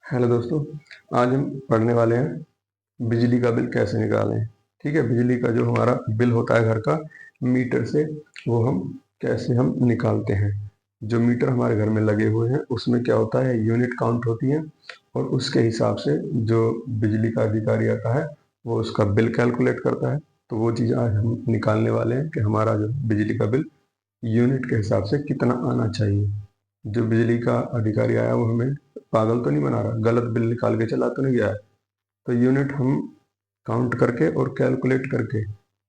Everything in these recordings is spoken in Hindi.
हेलो दोस्तों। आज हम पढ़ने वाले हैं बिजली का बिल कैसे निकालें। ठीक है, बिजली का जो हमारा बिल होता है घर का मीटर से, वो हम निकालते हैं। जो मीटर हमारे घर में लगे हुए हैं उसमें क्या होता है, यूनिट काउंट होती है और उसके हिसाब से जो बिजली का अधिकारी आता है वो उसका बिल कैलकुलेट करता है। तो वो चीज़ आज हम निकालने वाले हैं कि हमारा जो बिजली का बिल यूनिट के हिसाब से कितना आना चाहिए। जो बिजली का अधिकारी आया वो हमें पागल तो नहीं बना रहा, गलत बिल निकाल के चला तो नहीं गया है। तो यूनिट हम काउंट करके और कैलकुलेट करके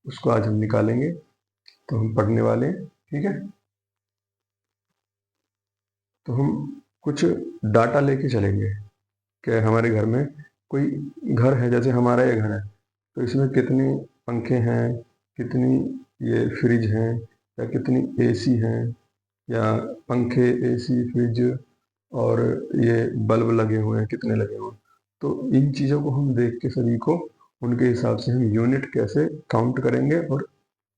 उसको आज हम निकालेंगे। तो हम पढ़ने वाले हैं। ठीक है, तो हम कुछ डाटा लेके चलेंगे कि हमारे घर में कोई घर है, जैसे हमारा ये घर है, तो इसमें कितने पंखे हैं, कितनी ये फ्रिज हैं, या कितनी एसी हैं, या पंखे एसी फ्रिज और ये बल्ब लगे हुए हैं कितने लगे हुए हैं। तो इन चीज़ों को हम देख के सभी को उनके हिसाब से हम यूनिट कैसे काउंट करेंगे। और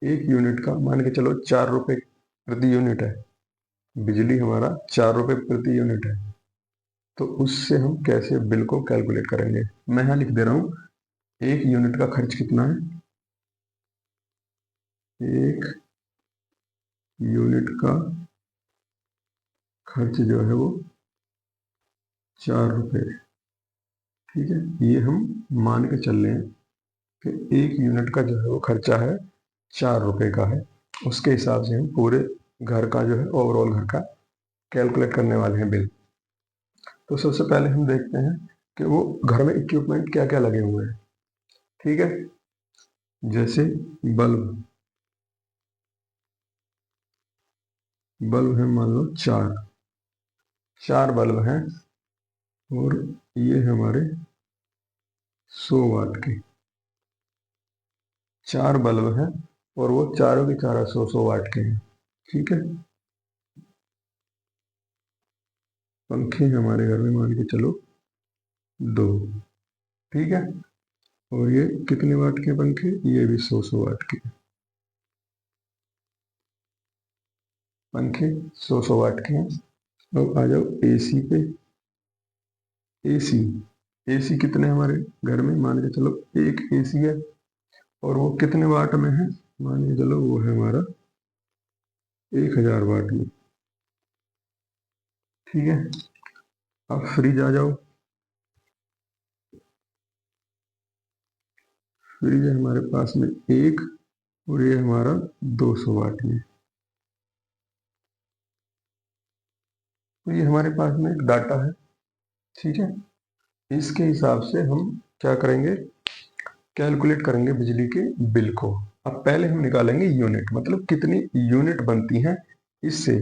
एक यूनिट का मान के चलो 4 रुपए प्रति यूनिट है, बिजली हमारा 4 रुपए प्रति यूनिट है। तो उससे हम कैसे बिल को कैलकुलेट करेंगे, मैं यहाँ लिख दे रहा हूँ। एक यूनिट का खर्च कितना है, एक यूनिट का खर्च जो है वो 4 रुपए। ठीक है, ये हम मान के चल रहे हैं कि एक यूनिट का जो है वो खर्चा है 4 रुपए का है। उसके हिसाब से हम पूरे घर का जो है ओवरऑल घर का कैलकुलेट करने वाले हैं बिल। तो सबसे पहले हम देखते हैं कि वो घर में इक्विपमेंट क्या क्या लगे हुए हैं। ठीक है, जैसे बल्ब, बल्ब है मान लो चार, चार बल्ब हैं और ये हमारे 100 वाट के चार बल्ब हैं और वो चारों के चारों 100 100 वाट के हैं। ठीक है, पंखे हमारे घर में मान के चलो दो। ठीक है, और ये कितने वाट के पंखे, ये भी 100 100 वाट के पंखे, 100 100 वाट के हैं। अब आ जाओ एसी पे। एसी, एसी कितने हमारे घर में मान के चलो एक एसी है और वो कितने वाट में है, मान के चलो वो है हमारा 1000 वाट में। ठीक है, अब फ्रिज आ जाओ। फ्रिज है हमारे पास में एक और ये हमारा 200 वाट में। तो ये हमारे पास में एक डाटा है। ठीक है, इसके हिसाब से हम क्या करेंगे, कैलकुलेट करेंगे बिजली के बिल को। अब पहले हम निकालेंगे यूनिट, मतलब कितनी यूनिट बनती हैं इससे।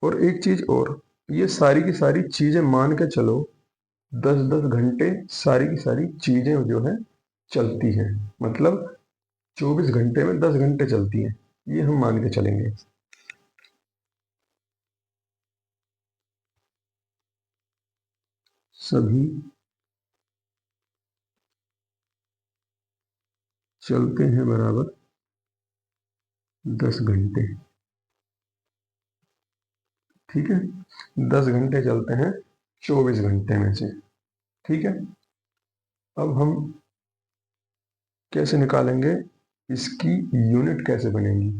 और एक चीज और, ये सारी की सारी चीजें मान के चलो 10 10 घंटे सारी की सारी चीजें जो है चलती हैं, मतलब 24 घंटे में 10 घंटे चलती हैं, ये हम मान के चलेंगे। सभी चलते हैं बराबर 10 घंटे। ठीक है, 10 घंटे चलते हैं 24 घंटे में से। ठीक है, अब हम कैसे निकालेंगे, इसकी यूनिट कैसे बनेगी।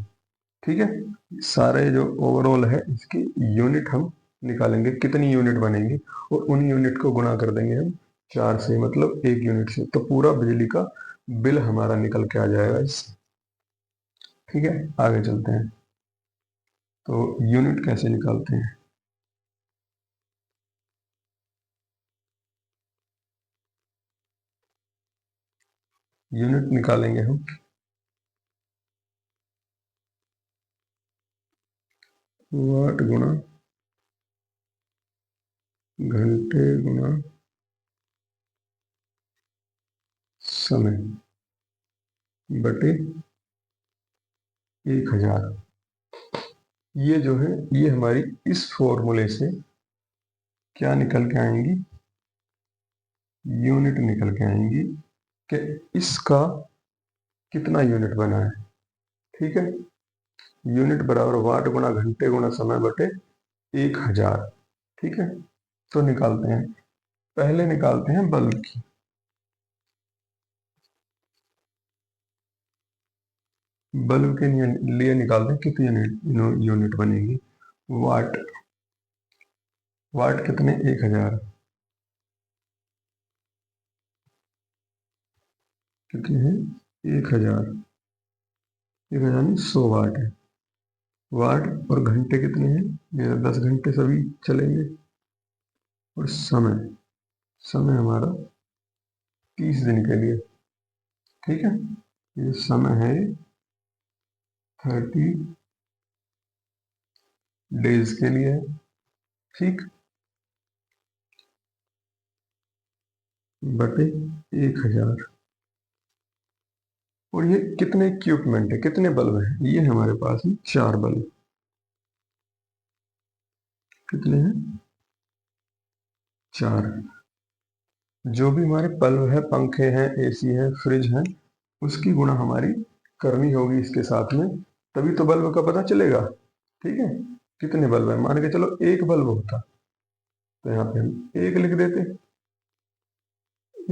ठीक है, सारे जो ओवरऑल है इसकी यूनिट हम निकालेंगे, कितनी यूनिट बनेंगी, और उन यूनिट को गुणा कर देंगे हम 4 से, मतलब एक यूनिट से, तो पूरा बिजली का बिल हमारा निकल के आ जाएगा इससे। ठीक है, आगे चलते हैं। तो यूनिट कैसे निकालते हैं, यूनिट निकालेंगे हम वाट गुणा घंटे गुणा समय बटे 1000। ये जो है ये हमारी इस फॉर्मूले से क्या निकल के आएंगी, यूनिट निकल के आएंगी कि इसका कितना यूनिट बना है। ठीक है, यूनिट बराबर वाट गुणा घंटे गुणा समय बटे 1000। ठीक है, तो निकालते हैं। पहले निकालते हैं बल्ब की। बल्ब के लिए निकालते हैं कितनी यूनिट बनेगी। वाट। वाट कितने, 1000। कितने हैं, 1000। 1000 नहीं, 100 वाट है। वाट और घंटे कितने हैं, ये 10 घंटे सभी चलेंगे। और समय, समय हमारा 30 दिन के लिए। ठीक है, ये समय है 30 डेज के लिए। ठीक, बटे 1000। और ये कितने इक्विपमेंट है, कितने बल्ब हैं, ये हमारे पास है 4 बल्ब। कितने हैं, 4। जो भी हमारे बल्ब है, पंखे हैं, एसी है, फ्रिज है, उसकी गुणा हमारी करनी होगी इसके साथ में, तभी तो बल्ब का पता चलेगा। ठीक है, कितने बल्ब है, मान के चलो एक बल्ब होता तो यहाँ पे हम एक लिख देते,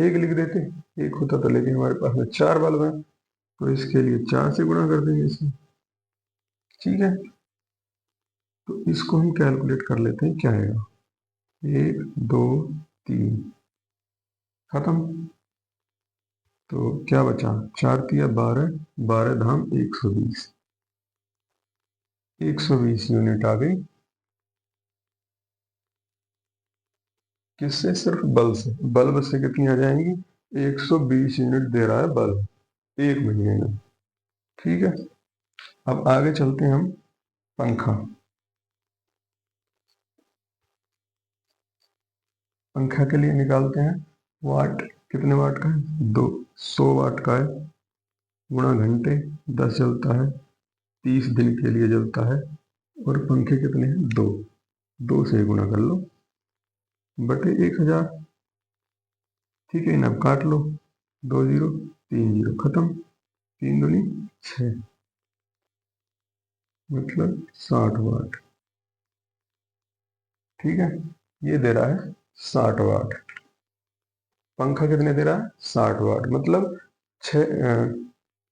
एक लिख देते, एक होता तो, लेकिन हमारे पास में 4 बल्ब है तो इसके लिए 4 से गुणा कर देंगे इसमें। ठीक है, तो इसको हम कैलकुलेट कर लेते हैं, क्या आएगा, 1 2 3, खत्म। तो क्या बचा, 4 तिया 12, 12 धाम 120, 120 यूनिट आ गई। किससे, सिर्फ बल्ब से। बल्ब से कितनी आ जाएंगी, 120 यूनिट दे रहा है बल्ब एक महीने में। ठीक है, अब आगे चलते हैं हम, पंखा। पंखा के लिए निकालते हैं वाट, कितने वाट का है, 100 वाट का है, गुणा घंटे, 10 जलता है, 30 दिन के लिए जलता है। और पंखे कितने हैं, 2, 2 से गुणा कर लो, बटे 1000। ठीक है, इन्हें अब काट लो, 2 जीरो 3 जीरो, खत्म। 3 दूनी 6, मतलब 60 वाट। ठीक है, ये दे रहा है 60 वाट। पंखा कितने दे रहा है, 60 वाट, मतलब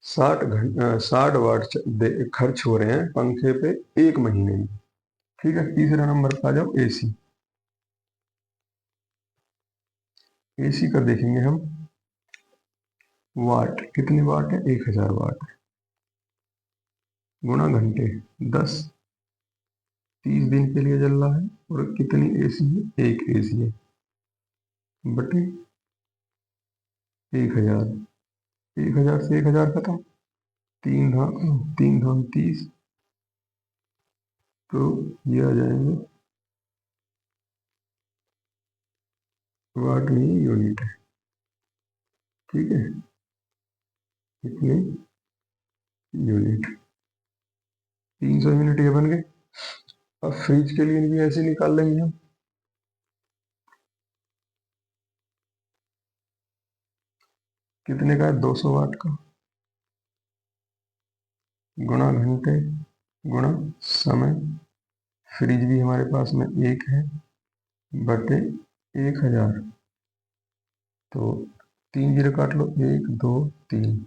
60 वाट खर्च हो रहे हैं पंखे पे एक महीने में। ठीक है, तीसरा नंबर पे आ जाओ, एसी। एसी का देखेंगे हम, वाट, कितने वाट है, 1000 वाट, गुणा घंटे, 10, 30 दिन के लिए जल रहा है। और कितनी एसी है, एक एसी है, बटे 1000। 1000 से 1000 खत्म, 3 धाम 30, तो ये आ जाएंगे, वाट नहीं यूनिट है। ठीक है, कितने यूनिट, 300 यूनिट ये बन गए। अब फ्रिज के लिए भी ऐसे निकाल लेंगे हम। कितने का है, 200 वाट का, गुणा घंटे, गुणा समय, फ्रिज भी हमारे पास में एक है, बटे 1000। तो 3 जीरो काट लो, 1 2 3,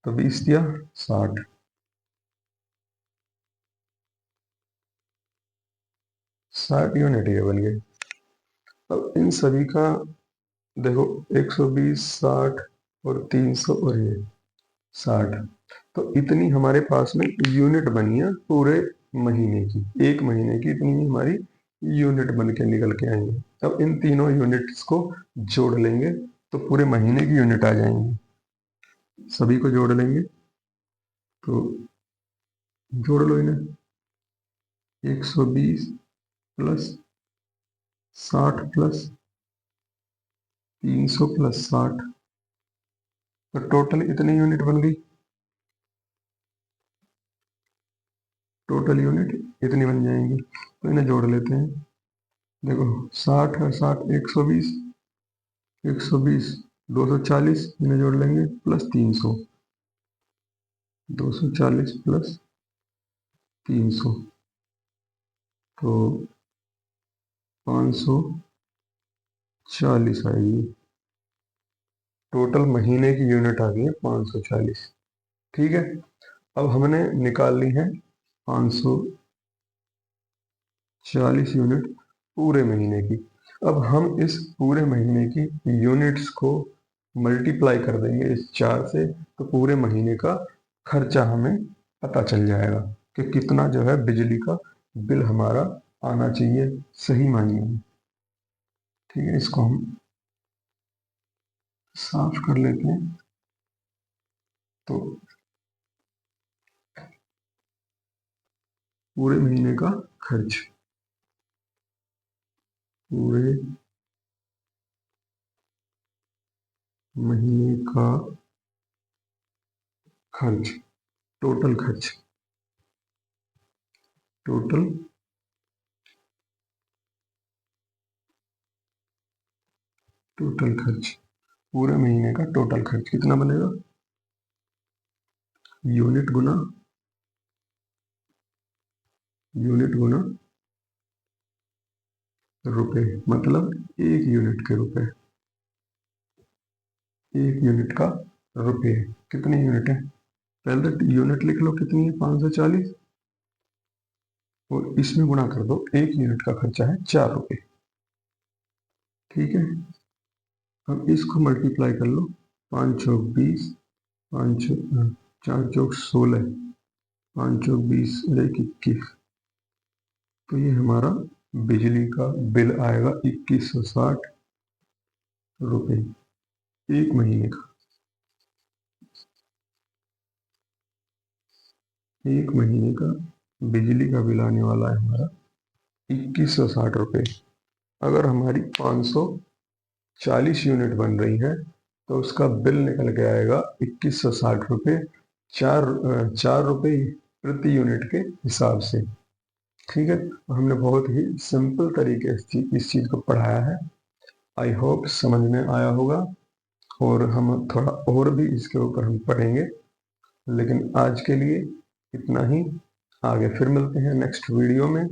तो 20 दिया 60, 60 यूनिट ये बन गए। अब इन सभी का देखो, 120, 60 और 300 और ये 60, तो इतनी हमारे पास में यूनिट बनी है पूरे महीने की, एक महीने की इतनी हमारी यूनिट बन के निकल के आएंगे। अब इन तीनों यूनिट्स को जोड़ लेंगे तो पूरे महीने की यूनिट आ जाएंगी। सभी को जोड़ लेंगे, तो जोड़ लो इन्हें, 120 प्लस 60 प्लस 300 प्लस 60, तो टोटल इतनी यूनिट बन गई। टोटल यूनिट इतनी बन जाएंगी, तो इन्हें जोड़ लेते हैं। देखो, 60 है, 60 120, 120 240, इन्हें जोड़ लेंगे, प्लस 300, 240 प्लस 300, तो 540 40 आएगी। टोटल महीने की यूनिट आ गई है 540। ठीक है, अब हमने निकाल ली है 540 यूनिट पूरे महीने की। अब हम इस पूरे महीने की यूनिट्स को मल्टीप्लाई कर देंगे इस 4 से, तो पूरे महीने का खर्चा हमें पता चल जाएगा कि कितना जो है बिजली का बिल हमारा आना चाहिए सही मायने में। ठीक है, इसको हम साफ कर लेते हैं। तो पूरे महीने का खर्च, पूरे महीने का खर्च, टोटल खर्च, टोटल टोटल खर्च, पूरे महीने का टोटल खर्च कितना बनेगा? यूनिट गुना रुपए, मतलब 1 यूनिट के रुपए, 1 यूनिट का रुपये। कितनी यूनिट है? पहले तो यूनिट लिख लो कितनी है, 540, और इसमें गुणा कर दो। 1 यूनिट का खर्चा है 4 रुपये। ठीक है, अब इसको मल्टीप्लाई कर लो। 5 चौक 20, 5 4 चौक 16, 5 चौक 20, 21। तो ये हमारा बिजली का बिल आएगा 2160 रुपये 1 महीने का। 1 महीने का बिजली का बिल आने वाला है हमारा 2160 रुपये। अगर हमारी 540 यूनिट बन रही है तो उसका बिल निकल के आएगा 2160 रुपये, 4 रुपये प्रति यूनिट के हिसाब से। ठीक है, हमने बहुत ही सिंपल तरीके से इस चीज़ को पढ़ाया है। आई होप समझ में आया होगा, और हम थोड़ा और भी इसके ऊपर हम पढ़ेंगे, लेकिन आज के लिए इतना ही। आगे फिर मिलते हैं नेक्स्ट वीडियो में।